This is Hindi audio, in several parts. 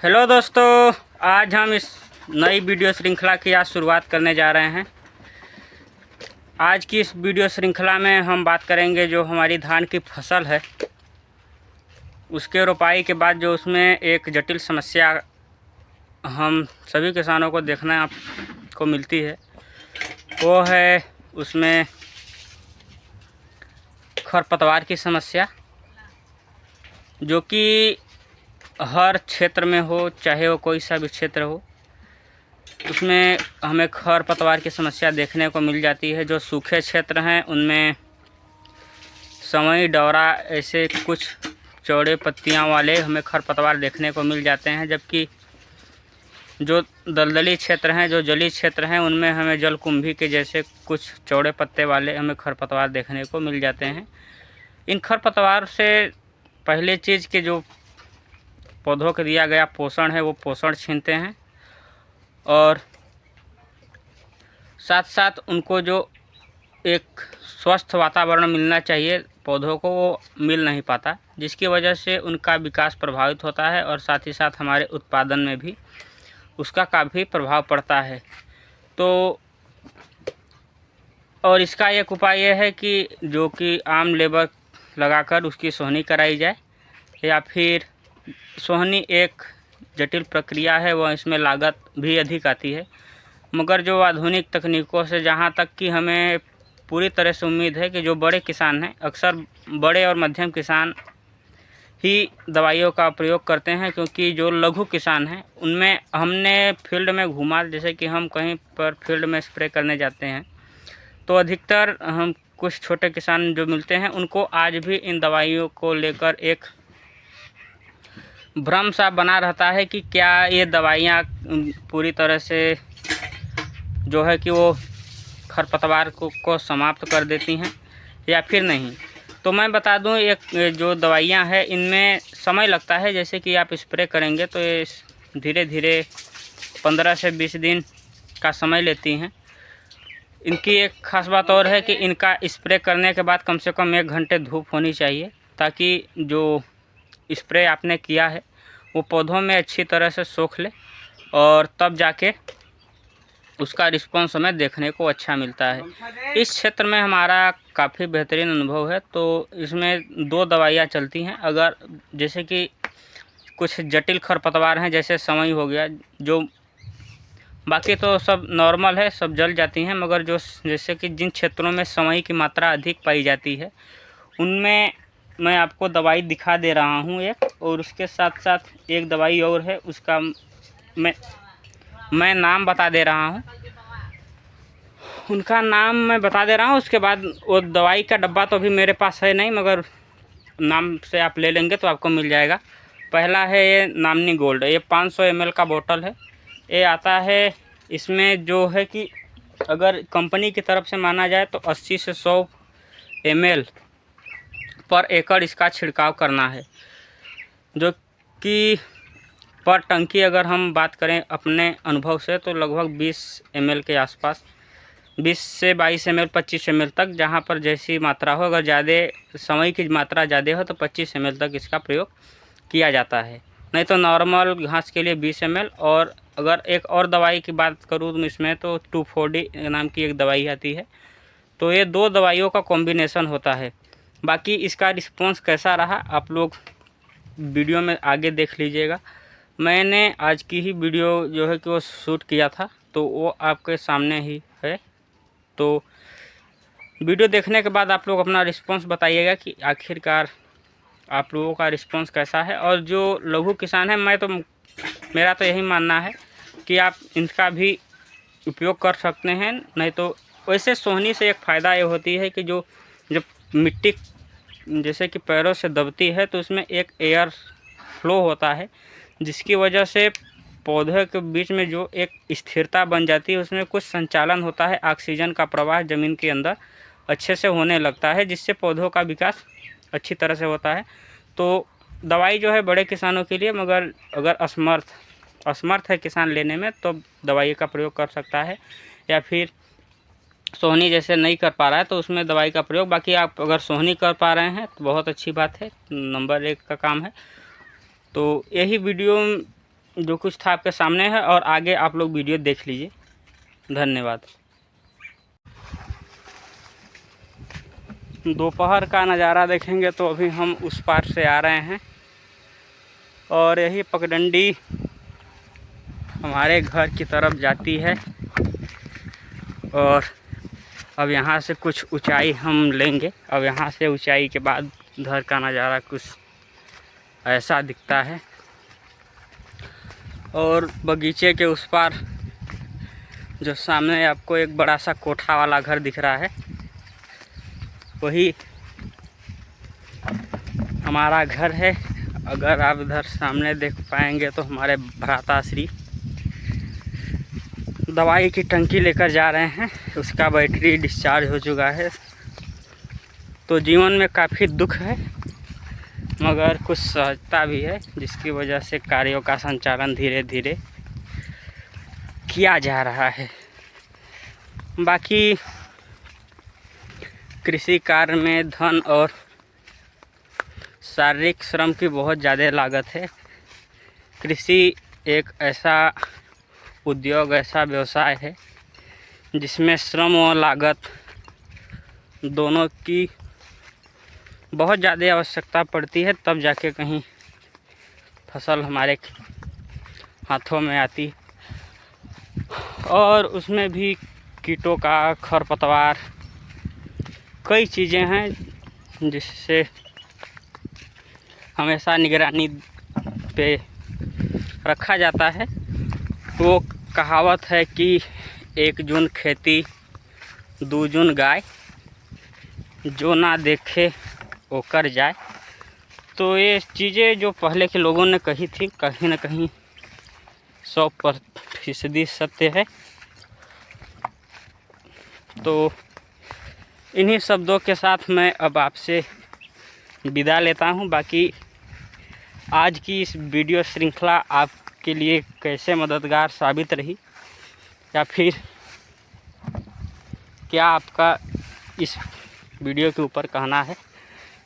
हेलो दोस्तों, आज हम इस नई वीडियो श्रृंखला की आज शुरुआत करने जा रहे हैं। आज की इस वीडियो श्रृंखला में हम बात करेंगे जो हमारी धान की फसल है उसके रोपाई के बाद जो उसमें एक जटिल समस्या हम सभी किसानों को देखना को मिलती है, वो है उसमें खरपतवार की समस्या, जो कि हर क्षेत्र में हो, चाहे वो कोई सा भी क्षेत्र हो, उसमें हमें खरपतवार की समस्या देखने को मिल जाती है। जो सूखे क्षेत्र हैं उनमें समई, डौरा ऐसे कुछ चौड़े पत्तियां वाले हमें खरपतवार देखने को मिल जाते हैं, जबकि जो दलदली क्षेत्र हैं, जो जलीय क्षेत्र हैं, उनमें हमें जलकुंभी के जैसे कुछ चौड़े पत्ते वाले हमें खरपतवार देखने को मिल जाते हैं। इन खरपतवार से पहले चीज़ के जो पौधों को दिया गया पोषण है वो पोषण छीनते हैं, और साथ साथ उनको जो एक स्वस्थ वातावरण मिलना चाहिए पौधों को, वो मिल नहीं पाता, जिसकी वजह से उनका विकास प्रभावित होता है और साथ ही साथ हमारे उत्पादन में भी उसका काफ़ी प्रभाव पड़ता है। तो और इसका एक उपाय यह है कि जो कि आम लेबर लगाकर उसकी सोहनी कराई जाए, या फिर सोहनी एक जटिल प्रक्रिया है, वह इसमें लागत भी अधिक आती है। मगर जो आधुनिक तकनीकों से, जहाँ तक कि हमें पूरी तरह से उम्मीद है कि जो बड़े किसान हैं, अक्सर बड़े और मध्यम किसान ही दवाइयों का प्रयोग करते हैं, क्योंकि जो लघु किसान हैं उनमें हमने फील्ड में घूमा, जैसे कि हम कहीं पर फील्ड में स्प्रे करने जाते हैं तो अधिकतर हम कुछ छोटे किसान जो मिलते हैं उनको आज भी इन दवाइयों को लेकर एक भ्रम सा बना रहता है कि क्या ये दवाइयाँ पूरी तरह से जो है कि वो खरपतवार को समाप्त कर देती हैं या फिर नहीं। तो मैं बता दूं, एक जो दवाइयाँ हैं इनमें समय लगता है। जैसे कि आप स्प्रे करेंगे तो ये धीरे धीरे 15 से 20 दिन का समय लेती हैं। इनकी एक ख़ास बात और है कि इनका स्प्रे करने के बाद कम से कम 1 घंटे धूप होनी चाहिए, ताकि जो स्प्रे आपने किया है वो पौधों में अच्छी तरह से सोख ले, और तब जाके उसका रिस्पॉन्स हमें देखने को अच्छा मिलता है। इस क्षेत्र में हमारा काफ़ी बेहतरीन अनुभव है। तो इसमें 2 दवाइयाँ चलती हैं। अगर जैसे कि कुछ जटिल खरपतवार हैं, जैसे समई हो गया, जो बाकी तो सब नॉर्मल है, सब जल जाती हैं, मगर जो जैसे कि जिन क्षेत्रों में समई की मात्रा अधिक पाई जाती है उनमें मैं आपको दवाई दिखा दे रहा हूँ एक, और उसके साथ साथ एक दवाई और है, उसका मैं नाम बता दे रहा हूँ। उनका नाम मैं बता दे रहा हूँ, उसके बाद वो दवाई का डब्बा तो अभी मेरे पास है नहीं, मगर नाम से आप ले लेंगे तो आपको मिल जाएगा। पहला है ये नामनी गोल्ड, ये 500 ml का बोतल है। ये आता है, इसमें जो है कि अगर कंपनी की तरफ से माना जाए तो 80 से 100 ml पर एकड़ इसका छिड़काव करना है, जो कि पर टंकी अगर हम बात करें अपने अनुभव से तो लगभग 20 ml के आसपास, 20 से 22 ml, 25 ml तक, जहाँ पर जैसी मात्रा हो। अगर ज़्यादा समय की मात्रा ज़्यादा हो तो 25 ml तक इसका प्रयोग किया जाता है, नहीं तो नॉर्मल घास के लिए 20 ml। और अगर एक और दवाई की बात करूँ तो इसमें तो 2,4-D नाम की एक दवाई आती है। तो ये 2 दवाइयों का कॉम्बिनेशन होता है। बाकी इसका रिस्पॉन्स कैसा रहा आप लोग वीडियो में आगे देख लीजिएगा। मैंने आज की ही वीडियो जो है कि वो शूट किया था, तो वो आपके सामने ही है। तो वीडियो देखने के बाद आप लोग अपना रिस्पॉन्स बताइएगा कि आखिरकार आप लोगों का रिस्पॉन्स कैसा है। और जो लघु किसान है, मेरा तो यही मानना है कि आप इनका भी उपयोग कर सकते हैं। नहीं तो वैसे सोहनी से एक फ़ायदा ये होती है कि जब मिट्टी जैसे कि पैरों से दबती है तो उसमें एक एयर फ्लो होता है, जिसकी वजह से पौधे के बीच में जो एक स्थिरता बन जाती है, उसमें कुछ संचालन होता है, ऑक्सीजन का प्रवाह ज़मीन के अंदर अच्छे से होने लगता है, जिससे पौधों का विकास अच्छी तरह से होता है। तो दवाई जो है बड़े किसानों के लिए, मगर अगर असमर्थ है किसान लेने में तो दवाई का प्रयोग कर सकता है, या फिर सोहनी जैसे नहीं कर पा रहा है तो उसमें दवाई का प्रयोग। बाकी आप अगर सोहनी कर पा रहे हैं तो बहुत अच्छी बात है, नंबर 1 का काम है। तो यही वीडियो जो कुछ था आपके सामने है और आगे आप लोग वीडियो देख लीजिए। धन्यवाद। दोपहर का नज़ारा देखेंगे तो अभी हम उस पार से आ रहे हैं और यही पगडंडी हमारे घर की तरफ जाती है और अब यहाँ से कुछ ऊंचाई हम लेंगे। अब यहाँ से ऊंचाई के बाद घर का नज़ारा कुछ ऐसा दिखता है और बगीचे के उस पार जो सामने आपको एक बड़ा सा कोठा वाला घर दिख रहा है, वही हमारा घर है। अगर आप इधर सामने देख पाएंगे तो हमारे भ्राताश्री दवाई की टंकी लेकर जा रहे हैं, उसका बैटरी डिस्चार्ज हो चुका है। तो जीवन में काफ़ी दुख है मगर कुछ सहजता भी है, जिसकी वजह से कार्यों का संचालन धीरे धीरे किया जा रहा है। बाकी कृषि कार्य में धन और शारीरिक श्रम की बहुत ज़्यादा लागत है। कृषि एक ऐसा उद्योग, ऐसा व्यवसाय है जिसमें श्रम और लागत दोनों की बहुत ज़्यादा आवश्यकता पड़ती है, तब जाके कहीं फसल हमारे हाथों में आती। और उसमें भी कीटों का, खरपतवार, कई चीज़ें हैं जिससे हमेशा निगरानी पे रखा जाता है। वो कहावत है कि 1 जून खेती 2 जून गाय, जो ना देखे वो कर जाए। तो ये चीज़ें जो पहले के लोगों ने कही थी, कहीं ना कहीं 100% सत्य है। तो इन्हीं शब्दों के साथ मैं अब आपसे विदा लेता हूं। बाकी आज की इस वीडियो श्रृंखला आपके लिए कैसे मददगार साबित रही या फिर क्या आपका इस वीडियो के ऊपर कहना है।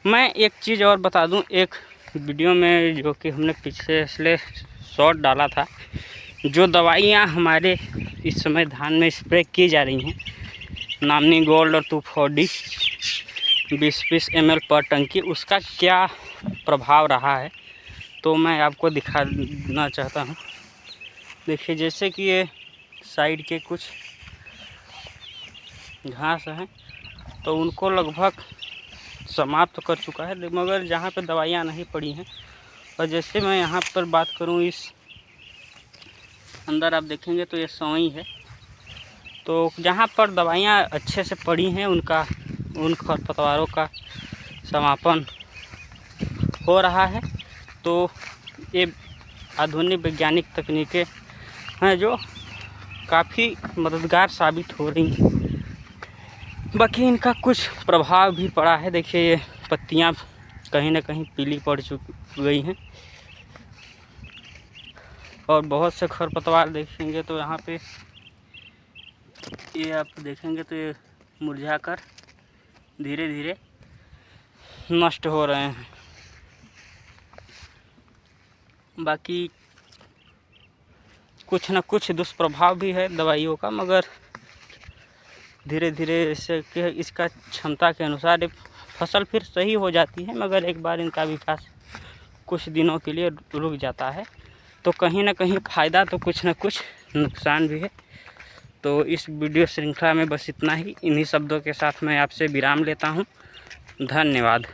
मैं एक चीज़ और बता दूं, एक वीडियो में जो कि हमने पिछले शॉर्ट डाला था, जो दवाइयाँ हमारे इस समय धान में स्प्रे की जा रही हैं, नामनी गोल्ड और 2,4-D 20-20 ml पर टंकी, उसका क्या प्रभाव रहा है तो मैं आपको दिखाना चाहता हूँ। देखिए, जैसे कि ये साइड के कुछ घास हैं तो उनको लगभग समाप्त कर चुका है, मगर जहाँ पे दवाइयाँ नहीं पड़ी हैं। और जैसे मैं यहाँ पर बात करूँ, इस अंदर आप देखेंगे तो ये सौई है। तो जहाँ पर दवाइयाँ अच्छे से पड़ी हैं उन खरपतवारों का समापन हो रहा है। तो ये आधुनिक वैज्ञानिक तकनीकें हैं जो काफ़ी मददगार साबित हो रही हैं। बाकी इनका कुछ प्रभाव भी पड़ा है। देखिए, ये पत्तियां कहीं ना कहीं पीली पड़ गई हैं और बहुत से खरपतवार देखेंगे तो यहाँ पे ये आप देखेंगे तो ये मुरझाकर धीरे धीरे नष्ट हो रहे हैं। बाकी कुछ न कुछ दुष्प्रभाव भी है दवाइयों का, मगर धीरे धीरे इससे इसका क्षमता के अनुसार फसल फिर सही हो जाती है, मगर एक बार इनका विकास कुछ दिनों के लिए रुक जाता है। तो कहीं ना कहीं फ़ायदा तो कुछ न कुछ नुकसान भी है। तो इस वीडियो श्रृंखला में बस इतना ही। इन्हीं शब्दों के साथ मैं आपसे विराम लेता हूँ। धन्यवाद।